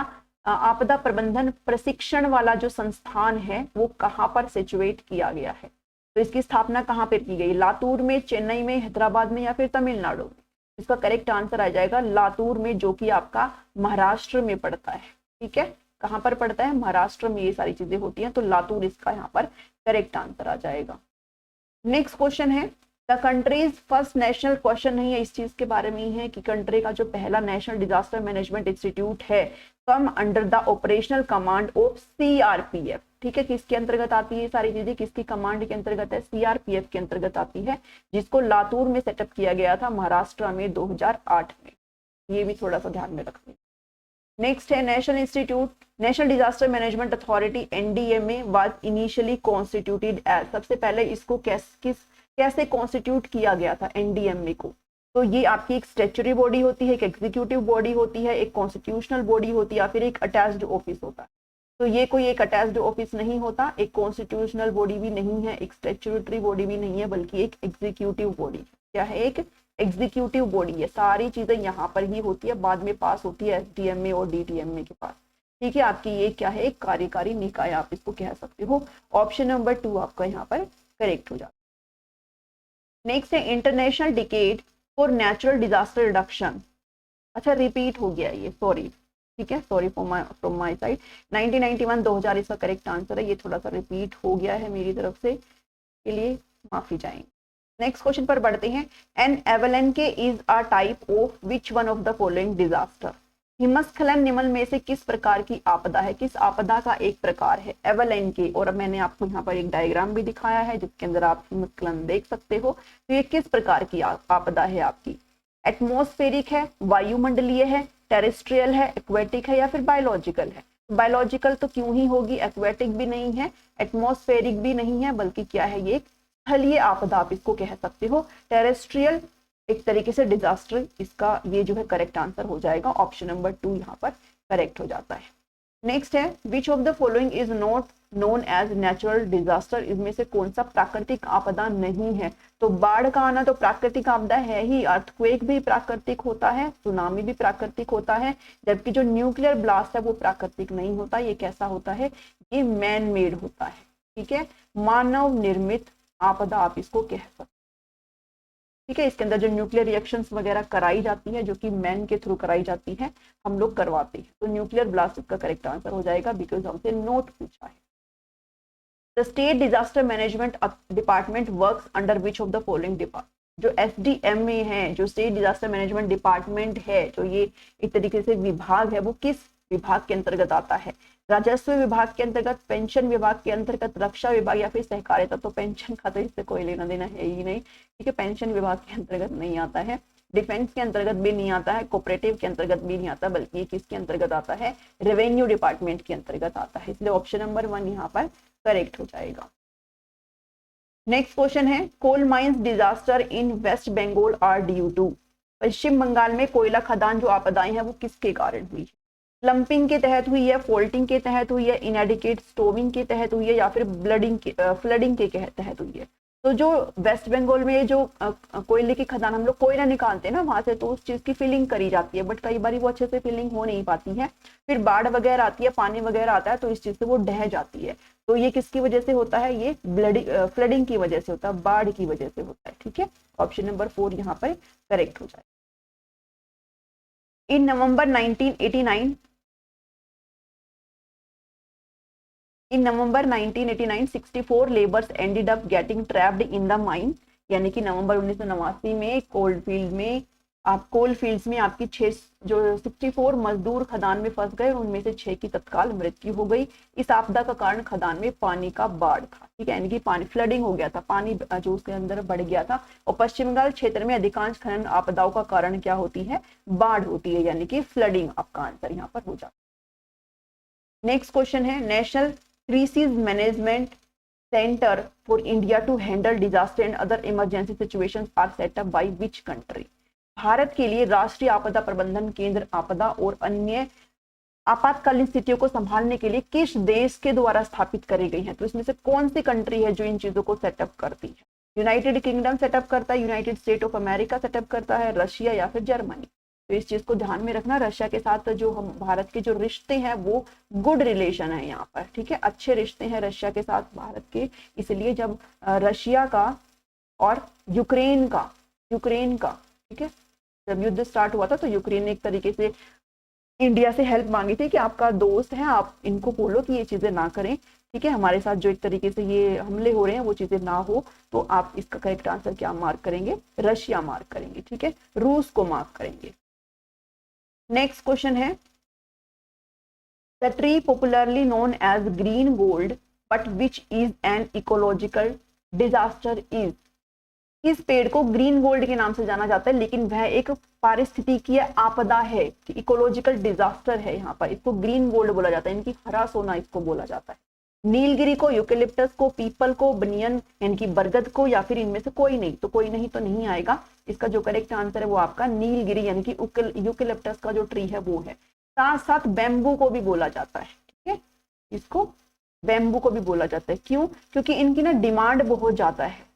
आपदा प्रबंधन प्रशिक्षण वाला जो संस्थान है वो कहाँ पर सिचुएट किया गया है? तो इसकी स्थापना कहाँ पर की गई? लातूर में, चेन्नई में, हैदराबाद में, या फिर तमिलनाडु में? इसका करेक्ट आंसर आ जाएगा लातूर में, जो कि आपका महाराष्ट्र में पड़ता है, ठीक है। कहाँ पर पड़ता है? महाराष्ट्र में ये सारी चीजें होती हैं, तो लातूर इसका यहाँ पर करेक्ट आंसर आ जाएगा। नेक्स्ट क्वेश्चन है the country's first national, question नहीं है इस चीज के बारे में ही है कि कंट्री का जो पहला नेशनल डिजास्टर मैनेजमेंट इंस्टीट्यूट है come under the operational command of CRPF, ठीक है। किसके अंतर्गत आती है सारी चीजें? किसकी कमांड के अंतर्गत है? CRPF के अंतर्गत आती है, जिसको लातूर में सेटअप किया गया था महाराष्ट्र में 2008 में, ये भी थोड़ा सा ध्यान में रखना। नेक्स्ट है national disaster management authority NDMA was initially constituted as, सबसे पहले इसको कैसे कॉन्स्टिट्यूट किया गया था NDMA को? तो ये आपकी एक स्टैट्यूटरी बॉडी होती है, एक एग्जीक्यूटिव बॉडी होती है, एक कॉन्स्टिट्यूशनल बॉडी होती है, या फिर एक अटैच्ड ऑफिस होता है। तो ये कोई एक अटैच्ड ऑफिस नहीं होता, एक कॉन्स्टिट्यूशनल बॉडी भी नहीं है, एक स्टैट्यूटरी बॉडी भी नहीं है, बल्कि एक एग्जीक्यूटिव बॉडी। क्या है? एक एग्जीक्यूटिव बॉडी है। सारी चीजें यहाँ पर ही होती है, बाद में पास होती है SDMA और DTMA के पास, ठीक है। आपकी ये क्या है? एक कार्यकारी निकाय आप इसको कह सकते हो। ऑप्शन नंबर 2 आपका यहाँ पर करेक्ट हो जाता है। नेक्स्ट है international decade for natural disaster reduction, अच्छा रिपीट हो गया ये, सॉरी, ठीक है, सॉरी फ्रॉम माय साइड। 1991 2000 इसका करेक्ट आंसर है, ये थोड़ा सा रिपीट हो गया है मेरी तरफ से, के लिए माफी चाहेंगे। नेक्स्ट क्वेश्चन पर बढ़ते हैं। An avalanche is a type of which one of the following disaster, हिमस्खलन निम्न में से किस प्रकार की आपदा है? किस आपदा का एक प्रकार है एवलेंके? और मैंने आपको यहाँ पर एक डायग्राम भी दिखाया है जिसके अंदर आप हिमस्खलन देख सकते हो। तो ये किस प्रकार की आपदा है आपकी? एटमॉस्फेरिक है, वायुमंडलीय है, टेरेस्ट्रियल है, एक्वेटिक है या फिर बायोलॉजिकल है? बायोलॉजिकल तो क्यों ही होगी, एक्वेटिक भी नहीं है, एटमॉस्फेरिक भी नहीं है, बल्कि क्या है, ये स्थलीय आपदा आप इसको कह सकते हो। टेरेस्ट्रियल एक तरीके से डिजास्टर, इसका ये जो है करेक्ट आंसर हो जाएगा, ऑप्शन नंबर 2 यहाँ पर करेक्ट हो जाता है। नेक्स्ट है which of the following is not known as natural disaster, इसमें से कौन सा प्राकृतिक आपदा नहीं है? तो बाढ़ का आना तो प्राकृतिक आपदा है ही, अर्थक्वेक भी प्राकृतिक होता है, सुनामी भी प्राकृतिक होता है, जबकि जो न्यूक्लियर ब्लास्ट है वो प्राकृतिक नहीं होता, ये कैसा होता है, ये मैन मेड होता है, ठीक है, मानव निर्मित आपदा आप इसको कह सकते हैं, ठीक है। इसके अंदर जो न्यूक्लियर रिएक्शंस वगैरह कराई जाती है, जो कि मैन के थ्रू कराई जाती है, हम लोग करवाते हैं, तो न्यूक्लियर ब्लास्ट इसका करेक्ट आंसर हो जाएगा, बिकॉज हमसे नोट पूछा है। The state disaster management department works under which of the following department, जो SDMA है, जो स्टेट डिजास्टर मैनेजमेंट डिपार्टमेंट है, जो ये एक तरीके से विभाग है, वो किस विभाग के अंतर्गत आता है? राजस्व विभाग के अंतर्गत, पेंशन विभाग के अंतर्गत, रक्षा विभाग या फिर सहकारिता? तो पेंशन का तो इससे कोई लेना देना है ही नहीं, ठीक है, पेंशन विभाग के अंतर्गत नहीं आता है, डिफेंस के अंतर्गत भी नहीं आता है, कोऑपरेटिव के अंतर्गत भी नहीं आता, बल्कि किसके अंतर्गत आता है, रेवेन्यू डिपार्टमेंट के अंतर्गत आता है, इसलिए ऑप्शन नंबर 1 यहाँ पर करेक्ट हो जाएगा। नेक्स्ट क्वेश्चन है coal mines disaster in West Bengal are due to, Paschim Bengal में कोयला खदान जो आपदाएं हैं वो किसके कारण हुई है? लंपिंग के तहत हुई है, फोल्टिंग के तहत हुई है, इनएडिकेट स्टोविंग के तहत हुई है या फिर फ्लडिंग के तहत हुई है? तो जो वेस्ट बंगाल में जो कोयले की खदान हम लोग कोयला निकालते हैं ना वहां से, तो उस चीज की फिलिंग करी जाती है, बट कई बार वो अच्छे से फिलिंग हो नहीं पाती है, फिर बाढ़ वगैरह आती है, पानी वगैरह आता है, तो इस चीज से वो ढह जाती है। तो ये किसकी वजह से होता है? ये फ्लडिंग की वजह से होता है, बाढ़ की वजह से होता है, ठीक है, ऑप्शन नंबर 4 यहाँ पर करेक्ट हो जाए। इन नवंबर 1989 64 labours ended up getting trapped in the mine, यानी कि नवंबर 1989 में कोल फील्ड्स में आपकी 64 मजदूर खदान में फंस गए, उनमें से 6 की तत्काल मृत्यु हो गई। इस आपदा का कारण खदान में पानी का बाढ़ था, ठीक है, यानी कि पानी फ्लडिंग हो गया था, पानी जो उसके अंदर बढ़ गया था। और पश्चिम बंगाल क्षेत्र में अधिकांश खनन आपदाओं का कारण क्या होती है? बाढ़ होती है, यानी कि फ्लडिंग आपका आंसर यहाँ पर हो जाता है। नेक्स्ट क्वेश्चन है national crisis management centre for India to handle disaster and other emergency situations are set up by which country, Bharat के लिए राष्ट्रीय आपदा प्रबंधन केंद्र आपदा और अन्य आपातकालीन स्थितियों को संभालने के लिए किस देश के द्वारा स्थापित करी गई है? तो इसमें से कौन सी कंट्री है जो इन चीजों को सेटअप करती है? यूनाइटेड किंगडम सेटअप करता है, United state of America setup करता है, रशिया या फिर जर्मनी? तो इस चीज को ध्यान में रखना, रशिया के साथ जो हम भारत के जो रिश्ते हैं वो गुड रिलेशन है यहाँ पर, ठीक है, अच्छे रिश्ते हैं रशिया के साथ भारत के, इसलिए जब रशिया का और यूक्रेन का, ठीक है, जब युद्ध स्टार्ट हुआ था तो यूक्रेन ने एक तरीके से इंडिया से हेल्प मांगी थी कि आपका दोस्त है, आप इनको बोलो कि ये चीजें ना करें, ठीक है, हमारे साथ जो एक तरीके से ये हमले हो रहे हैं वो चीजें ना हो। तो आप इसका करेक्ट आंसर क्या मार्क करेंगे? रशिया मार्क करेंगे, ठीक है, रूस को मार्क करेंगे। नेक्स्ट क्वेश्चन है the tree popularly known as green gold but which is an ecological disaster is, इस पेड़ को ग्रीन गोल्ड के नाम से जाना जाता है, लेकिन वह एक पारिस्थितिकीय आपदा है, इकोलॉजिकल डिजास्टर है, यहाँ पर इसको ग्रीन गोल्ड बोला जाता है, इनकी हरा सोना इसको बोला जाता है। नीलगिरी को, यूकेलिप्टस को, पीपल को, बनियन यानी कि बरगद को, या फिर इनमें से कोई नहीं? तो कोई नहीं तो नहीं आएगा, इसका जो करेक्ट आंसर है वो आपका नीलगिरी यानी कि यूकेलिप्टस का जो ट्री है वो है। साथ साथ बैम्बू को भी बोला जाता है, ठीक है, इसको बैम्बू को भी बोला जाता है, क्यों? क्योंकि इनकी ना डिमांड बहुत ज्यादा है,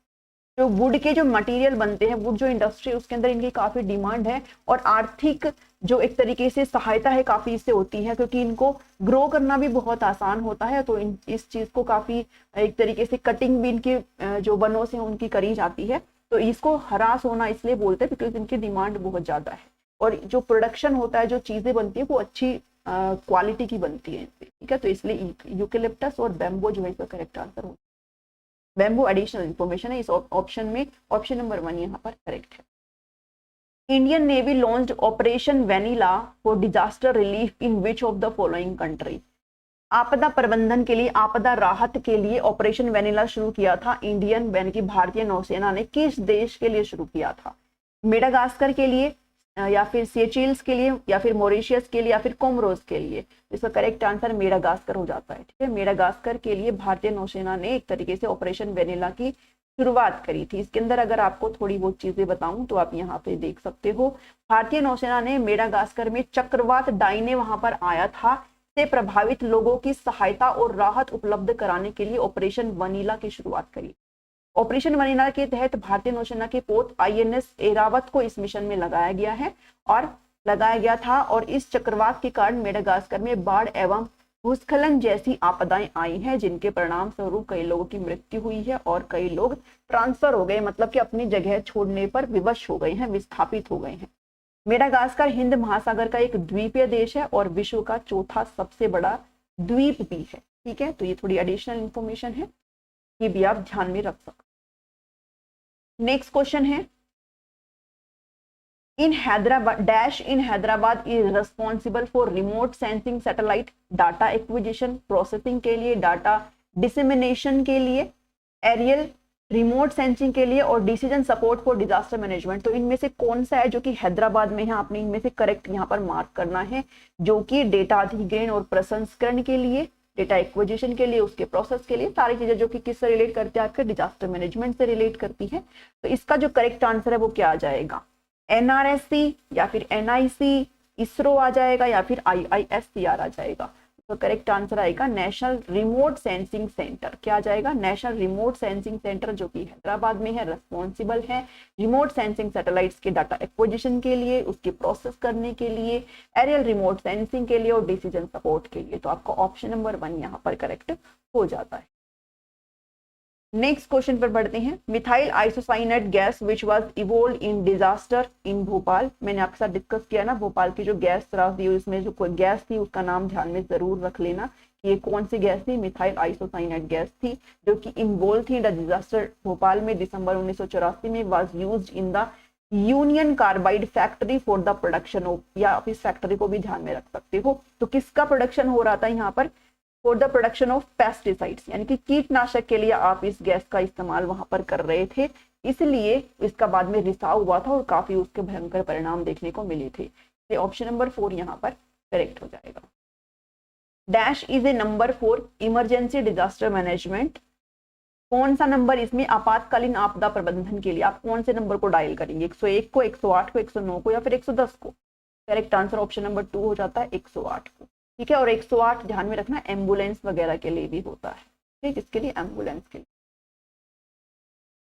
जो वुड के जो मटेरियल बनते हैं, वुड जो इंडस्ट्री उसके अंदर इनकी काफी डिमांड है, और आर्थिक जो एक तरीके से सहायता है काफी इससे होती है, क्योंकि इनको ग्रो करना भी बहुत आसान होता है। तो इस चीज को काफी एक तरीके से कटिंग भी इनके जो वनों से उनकी करी जाती है, तो इसको हरा सोना इसलिए बोलते हैं बिकॉज इनकी डिमांड बहुत ज्यादा है, और जो प्रोडक्शन होता है, जो चीजें बनती है वो अच्छी क्वालिटी की बनती है, ठीक है, तो इसलिए यूकेलिप्टस और बैम्बो जो है इसका करेक्ट आंसर होता है। बैम्बू एडिशनल इंफॉर्मेशन है इस ऑप्शन में, ऑप्शन नंबर 1 यहाँ पर करेक्ट है। Indian navy launched operation vanilla for disaster relief in which of the following country, आपदा प्रबंधन के लिए, आपदा राहत के लिए ऑपरेशन वेनिला शुरू किया था इंडियन यानी कि भारतीय नौसेना ने किस देश के लिए शुरू किया था? मेडागास्कर के लिए, या फिर सेचेल्स के लिए या फिर मॉरिशियस के लिए या फिर कोमोरोस के लिए? इसका करेक्ट आंसर मेडागास्कर हो जाता है। ठीक है, मेडागास्कर के लिए भारतीय नौसेना ने एक तरीके से ऑपरेशन वेनिला की शुरुआत करी थी। इसके अंदर अगर आपको थोड़ी बहुत चीजें बताऊं तो आप यहाँ पे देख सकते हो, भारतीय नौसेना ने मेडागास्कर में चक्रवात डाइने वहां पर आया था से प्रभावित लोगों की सहायता और राहत उपलब्ध कराने के लिए ऑपरेशन वनीला की शुरुआत करी। ऑपरेशन वनीला के तहत भारतीय नौसेना के पोत आईएनएस एरावत को इस मिशन में लगाया गया है और लगाया गया था, और इस चक्रवात के कारण मेडागास्कर में बाढ़ एवं भूस्खलन जैसी आपदाएं आई हैं, जिनके परिणाम स्वरूप कई लोगों की मृत्यु हुई है और कई लोग ट्रांसफर हो गए, मतलब कि अपनी जगह छोड़ने पर विवश हो गए हैं, विस्थापित हो गए हैं। मेडागास्कर हिंद महासागर का एक द्वीपीय देश है और विश्व का चौथा सबसे बड़ा द्वीप भी है। ठीक है, तो ये थोड़ी एडिशनल इंफॉर्मेशन है, ये भी आप ध्यान में रख सकते। नेक्स्ट क्वेश्चन है, in Hyderabad is responsible for remote sensing satellite data acquisition processing के लिए, डाटा डिसेमिनेशन के लिए, एरियल रिमोट सेंसिंग के लिए और decision support for disaster management. तो इनमें से कौन सा है जो कि हैदराबाद में है? आपने इनमें से करेक्ट यहाँ पर मार्क करना है, जो कि डेटा अधिग्रहण और प्रसंस्करण के लिए, डेटा एक्विजिशन के लिए, उसके प्रोसेस के लिए, सारी चीजें जो कि किससे रिलेट करती है? आपके डिजास्टर मैनेजमेंट से रिलेट करती है। तो इसका जो करेक्ट आंसर है वो क्या आ जाएगा? एनआरएससी या फिर एनआईसी, इसरो आ जाएगा या फिर आईआईएससीआर आ जाएगा? तो करेक्ट आंसर आएगा नेशनल रिमोट सेंसिंग सेंटर। क्या आ जाएगा? नेशनल रिमोट सेंसिंग सेंटर, जो कि हैदराबाद में है, रिस्पॉन्सिबल है रिमोट सेंसिंग सैटेलाइट्स के डाटा एक्विजिशन के लिए, उसके प्रोसेस करने के लिए, एरियल रिमोट सेंसिंग के लिए और डिसीजन सपोर्ट के लिए। तो आपका ऑप्शन नंबर 1 यहाँ पर करेक्ट हो जाता है। नेक्स्ट क्वेश्चन पर बढ़ते हैं, methyl isocyanate gas which was evolve in disaster in Bhopal. मैंने आपके साथ डिस्कस किया ना, भोपाल की जो गैस त्रास दी, उसमें जो कोई गैस थी उसका नाम ध्यान में जरूर रख लेना कि ये कौन सी गैस थी? मिथाइल आइसोसाइनेट गैस थी, जो कि इन्वॉल्व थी इन द डिजास्टर भोपाल में दिसंबर 1984 में। Was used in the union carbide factory for the production of, या आप इस फैक्ट्री को भी ध्यान में रख सकते हो। तो किसका प्रोडक्शन हो रहा था यहाँ पर? For the production of pesticides, यानी कि कीटनाशक के लिए आप इस गैस का इस्तेमाल वहां पर कर रहे थे, इसलिए इसका बाद में रिसाव हुआ था और काफी उसके भयंकर परिणाम देखने को मिले थे। तो ऑप्शन नंबर 4 यहाँ पर करेक्ट हो जाएगा। Dash is a number for emergency disaster management. कौन सा नंबर इसमें आपातकालीन आपदा प्रबंधन के लिए आप कौन से नंबर को डायल करेंगे? 101 को, 108 को, 109 को या फिर 110 को? करेक्ट आंसर ऑप्शन नंबर 2 हो जाता है, 108 को। ठीक है, और 108 ध्यान में रखना एम्बुलेंस वगैरह के लिए भी होता है। ठीक, इसके लिए एम्बुलेंस के लिए।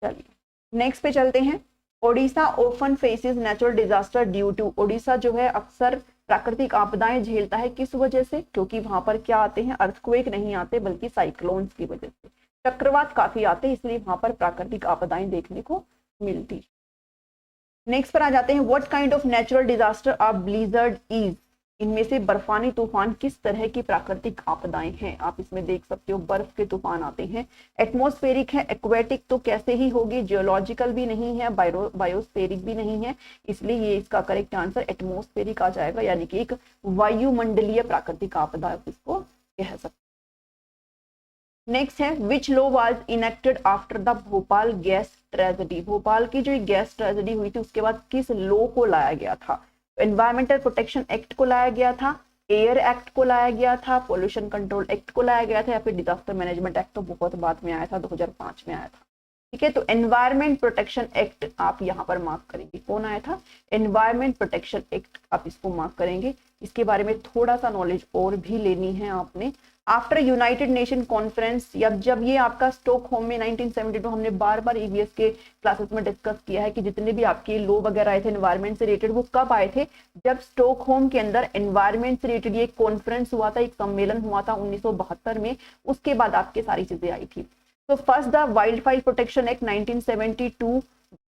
चलिए नेक्स्ट पे चलते हैं। Odisha often faces natural disaster due to, Odisha जो है अक्सर प्राकृतिक आपदाएं झेलता है, किस वजह से? क्योंकि वहां पर क्या आते हैं? अर्थक्वेक नहीं आते, बल्कि साइक्लोन्स की वजह से, चक्रवात काफी आते हैं, इसलिए वहां पर प्राकृतिक आपदाएं देखने को मिलती। नेक्स्ट पर आ जाते हैं, what kind of natural disaster are blizzard is. इनमें से बर्फानी तूफान किस तरह की प्राकृतिक आपदाएं हैं? आप इसमें देख सकते हो बर्फ के तूफान आते हैं। एटमॉस्फेरिक है, एक्वेटिक तो कैसे ही होगी, जियोलॉजिकल भी नहीं है, बायोस्फेरिक भी नहीं है, इसलिए ये इसका करेक्ट आंसर एटमॉस्फेरिक आ जाएगा, यानी कि एक वायुमंडलीय प्राकृतिक आपदा आप इसको कह सकते। नेक्स्ट है, which law was enacted after the Bhopal gas tragedy. Bhopal की जो गैस ट्रेजेडी हुई थी उसके बाद किस लॉ को लाया गया था? एनवायरमेंटल प्रोटेक्शन एक्ट को लाया गया था, एयर एक्ट को लाया गया था, पोल्यूशन कंट्रोल एक्ट को लाया गया था, या फिर डिजास्टर मैनेजमेंट एक्ट तो बहुत बाद में आया था, 2005 में आया था। ठीक है, तो एनवायरमेंट प्रोटेक्शन एक्ट आप यहाँ पर मार्क करेंगे। कौन आया था? एनवायरमेंट प्रोटेक्शन एक्ट, आप इसको मार्क करेंगे। इसके बारे में थोड़ा सा नॉलेज और भी लेनी है आपने। आफ्टर यूनाइटेड नेशन कॉन्फ्रेंस, जब ये आपका स्टॉकहोम में 1972, हमने बार बार ईवीएस के क्लासेस में डिस्कस किया है कि जितने भी आपके लॉ वगैरह आए थे एनवायरमेंट से रिलेटेड, वो कब आए थे? जब स्टॉकहोम के अंदर एनवायरमेंट से रिलेटेड ये कॉन्फ्रेंस हुआ था, एक सम्मेलन हुआ था 1972 में, उसके बाद आपके सारी चीजें आई थी। तो first the wild fire protection act 1972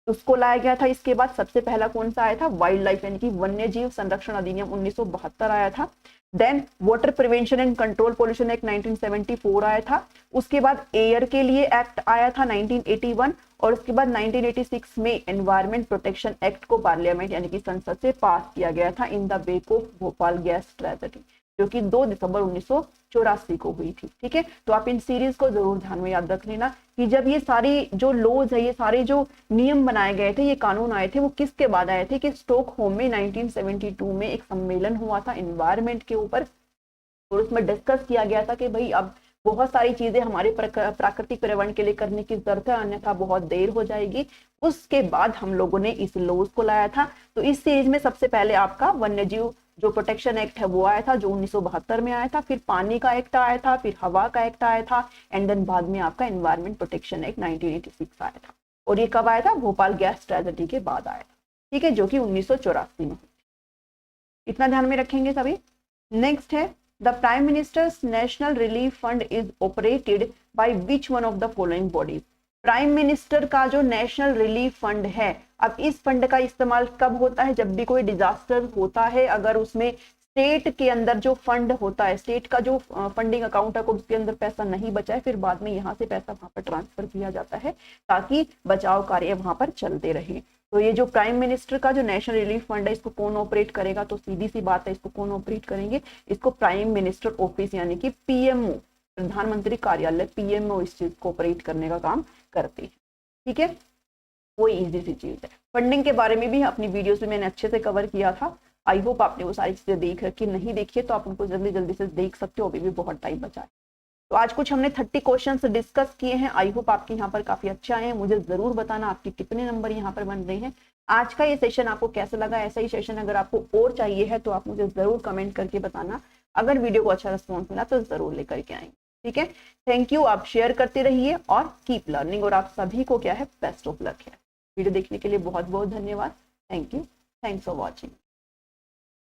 उसको लाया गया था। इसके बाद सबसे पहला कौन सा आया था? वाइल्ड लाइफ यानी कि वन्य जीव संरक्षण अधिनियम 1972 आया था। Then water prevention and control pollution act 1974 आया था। उसके बाद एयर के लिए एक्ट आया था 1981, और उसके बाद 1986 में एनवायरमेंट प्रोटेक्शन एक्ट को पार्लियामेंट यानी कि संसद से पास किया गया था in the wake of Bhopal gas tragedy, जो कि 2 दिसंबर 1984 को हुई थी। ठीक है, तो आप इन सीरीज को जरूर ध्यान में याद रख लेना कि जब ये सारी जो लॉज है, ये सारे जो नियम बनाए गए थे, ये कानून आए थे, वो किसके बाद आए थे कि स्टॉकहोम में 1972 में एक सम्मेलन हुआ था एनवायरमेंट के ऊपर, और उसमें डिस्कस किया गया था कि भाई अब बहुत सारी चीजें हमारे प्राकृतिक पर्यावरण के लिए करने की जरूरत है, अन्यथा बहुत देर हो जाएगी। उसके बाद हम लोगों ने इस लॉज को लाया था। तो इस सीरीज में सबसे पहले आपका वन्य जीव जो प्रोटेक्शन एक्ट है वो आया था, जो 1972 में आया था, फिर पानी का एक्ट आया था, फिर हवा का एक्ट आया था, एंड देन बाद में आपका एनवायरमेंट प्रोटेक्शन एक्ट 1986 आया था। और ये कब आया था? भोपाल गैस ट्रेजेडी के बाद आया था। ठीक है, जो कि 1984 में। इतना ध्यान में रखेंगे सभी। नेक्स्ट है the prime ministers national relief fund is operated by which one of the following bodies. Prime minister का जो नेशनल रिलीफ फंड है, अब इस फंड का इस्तेमाल कब होता है? जब भी कोई डिजास्टर होता है, अगर उसमें स्टेट के अंदर जो फंड होता है, स्टेट का जो फंडिंग अकाउंट है, उसके अंदर पैसा नहीं बचा है, फिर बाद में यहाँ से पैसा वहां पर ट्रांसफर किया जाता है ताकि बचाव कार्य वहां पर चलते रहे। तो ये जो प्राइम मिनिस्टर का जो नेशनल रिलीफ फंड है, इसको कौन ऑपरेट करेगा? तो सीधी सी बात है, इसको कौन ऑपरेट करेंगे? इसको प्राइम मिनिस्टर ऑफिस यानी कि पीएमओ, प्रधानमंत्री कार्यालय, पीएमओ इस चीज को ऑपरेट करने का काम करते हैं। ठीक है, कोई इजी सी चीज है। फंडिंग के बारे में भी अपनी वीडियोस में मैंने अच्छे से कवर किया था। आई होप आपने वो सारी चीजें देख रखी, नहीं देखिए तो आप उनको जल्दी जल्दी से देख सकते हो, अभी भी बहुत टाइम बचा है। तो आज कुछ हमने 30 क्वेश्चंस डिस्कस किए हैं। आई होप आपके यहाँ पर काफी अच्छे आए हैं। मुझे जरूर बताना आपके कितने नंबर यहाँ पर बन रहे हैं। आज का ये सेशन आपको कैसा लगा? ऐसा ही सेशन अगर आपको और चाहिए है तो आप मुझे जरूर कमेंट करके बताना। अगर वीडियो को अच्छा रिस्पॉन्स मिला तो जरूर लेकर के आएंगे। ठीक है, थैंक यू। आप शेयर करते रहिए और कीप लर्निंग, और आप सभी को क्या है, बेस्ट ऑफ लक है। वीडियो देखने के लिए बहुत बहुत धन्यवाद। Thank you, thanks for watching.